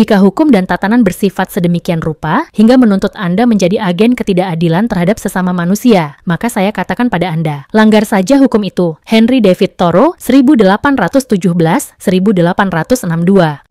Jika hukum dan tatanan bersifat sedemikian rupa, hingga menuntut Anda menjadi agen ketidakadilan terhadap sesama manusia, maka saya katakan pada Anda, langgar saja hukum itu. Henry David Thoreau, 1817-1862.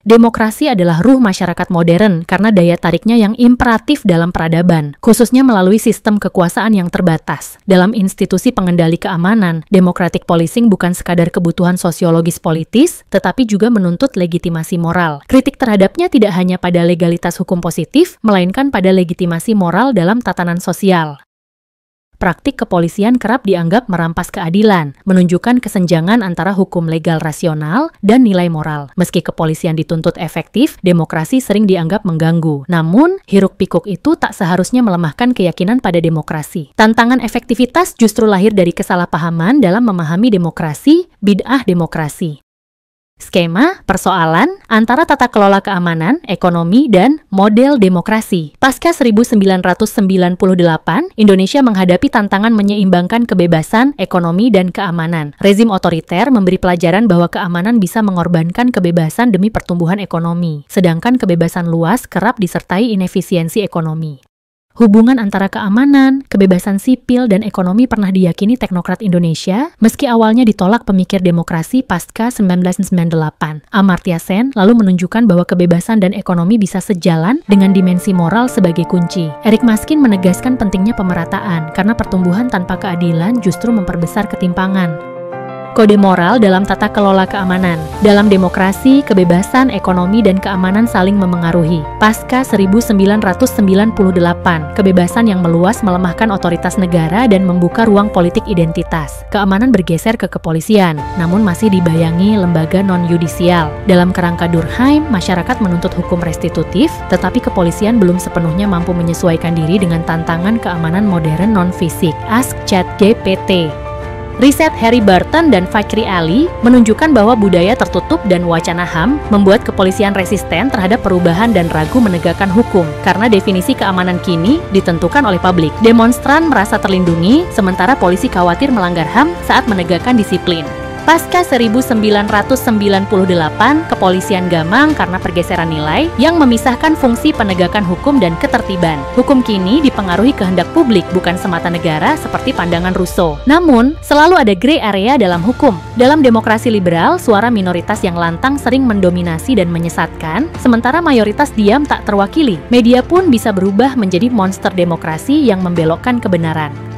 Demokrasi adalah ruh masyarakat modern karena daya tariknya yang imperatif dalam peradaban, khususnya melalui sistem kekuasaan yang terbatas. Dalam institusi pengendali keamanan, democratic policing bukan sekadar kebutuhan sosiologis politis, tetapi juga menuntut legitimasi moral. Kritik terhadapnya tidak hanya pada legalitas hukum positif, melainkan pada legitimasi moral dalam tatanan sosial. Praktik kepolisian kerap dianggap merampas keadilan, menunjukkan kesenjangan antara hukum legal rasional dan nilai moral. Meski kepolisian dituntut efektif, demokrasi sering dianggap mengganggu. Namun, hiruk-pikuk itu tak seharusnya melemahkan keyakinan pada demokrasi. Tantangan efektivitas justru lahir dari kesalahpahaman dalam memahami demokrasi, bid'ah demokrasi. Skema, persoalan, antara tata kelola keamanan, ekonomi, dan model demokrasi. Pasca 1998, Indonesia menghadapi tantangan menyeimbangkan kebebasan, ekonomi, dan keamanan. Rezim otoriter memberi pelajaran bahwa keamanan bisa mengorbankan kebebasan demi pertumbuhan ekonomi, sedangkan kebebasan luas kerap disertai inefisiensi ekonomi. Hubungan antara keamanan, kebebasan sipil, dan ekonomi pernah diyakini teknokrat Indonesia, meski awalnya ditolak pemikir demokrasi pasca 1998. Amartya Sen lalu menunjukkan bahwa kebebasan dan ekonomi bisa sejalan dengan dimensi moral sebagai kunci. Eric Maskin menegaskan pentingnya pemerataan, karena pertumbuhan tanpa keadilan justru memperbesar ketimpangan. Kode moral dalam tata kelola keamanan. Dalam demokrasi, kebebasan, ekonomi, dan keamanan saling memengaruhi. Pasca 1998, kebebasan yang meluas melemahkan otoritas negara dan membuka ruang politik identitas. Keamanan bergeser ke kepolisian, namun masih dibayangi lembaga non-yudisial. Dalam kerangka Durkheim, masyarakat menuntut hukum restitutif, tetapi kepolisian belum sepenuhnya mampu menyesuaikan diri dengan tantangan keamanan modern non-fisik. Ask ChatGPT. Riset Harry Burton dan Fakri Ali menunjukkan bahwa budaya tertutup dan wacana HAM membuat kepolisian resisten terhadap perubahan dan ragu menegakkan hukum, karena definisi keamanan kini ditentukan oleh publik. Demonstran merasa terlindungi, sementara polisi khawatir melanggar HAM saat menegakkan disiplin. Pasca 1998, kepolisian gamang karena pergeseran nilai yang memisahkan fungsi penegakan hukum dan ketertiban. Hukum kini dipengaruhi kehendak publik, bukan semata negara seperti pandangan Rousseau. Namun, selalu ada gray area dalam hukum. Dalam demokrasi liberal, suara minoritas yang lantang sering mendominasi dan menyesatkan, sementara mayoritas diam tak terwakili. Media pun bisa berubah menjadi monster demokrasi yang membelokkan kebenaran.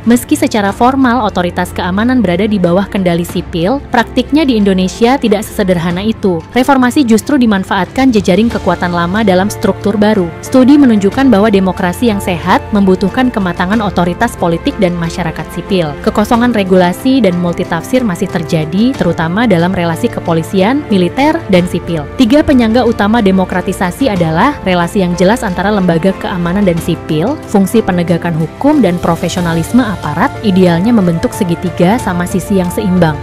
Meski secara formal otoritas keamanan berada di bawah kendali sipil, praktiknya di Indonesia tidak sesederhana itu. Reformasi justru dimanfaatkan jejaring kekuatan lama dalam struktur baru. Studi menunjukkan bahwa demokrasi yang sehat membutuhkan kematangan otoritas politik dan masyarakat sipil. Kekosongan regulasi dan multitafsir masih terjadi, terutama dalam relasi kepolisian, militer, dan sipil. Tiga penyangga utama demokratisasi adalah relasi yang jelas antara lembaga keamanan dan sipil, fungsi penegakan hukum, dan profesionalisme aparat, idealnya membentuk segitiga sama sisi yang seimbang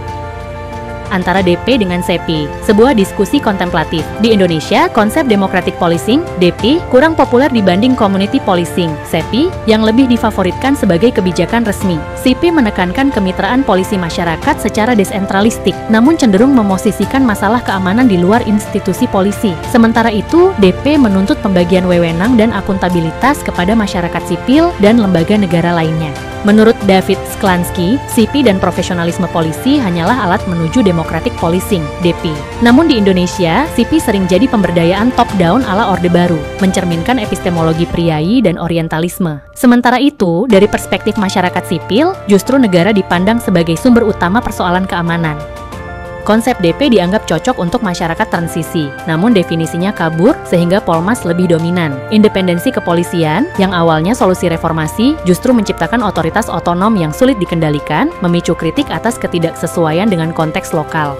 antara DP dengan CP. Sebuah diskusi kontemplatif. Di Indonesia, konsep democratic policing, DP, kurang populer dibanding community policing, CP, yang lebih difavoritkan sebagai kebijakan resmi. CP menekankan kemitraan polisi masyarakat secara desentralistik, namun cenderung memosisikan masalah keamanan di luar institusi polisi. Sementara itu, DP menuntut pembagian wewenang dan akuntabilitas kepada masyarakat sipil dan lembaga negara lainnya. Menurut David Sklansky, CP dan profesionalisme polisi hanyalah alat menuju democratic policing, DP. Namun di Indonesia, CP sering jadi pemberdayaan top-down ala Orde Baru, mencerminkan epistemologi priai dan orientalisme. Sementara itu, dari perspektif masyarakat sipil, justru negara dipandang sebagai sumber utama persoalan keamanan. Konsep DP dianggap cocok untuk masyarakat transisi, namun definisinya kabur sehingga Polmas lebih dominan. Independensi kepolisian, yang awalnya solusi reformasi, justru menciptakan otoritas otonom yang sulit dikendalikan, memicu kritik atas ketidaksesuaian dengan konteks lokal.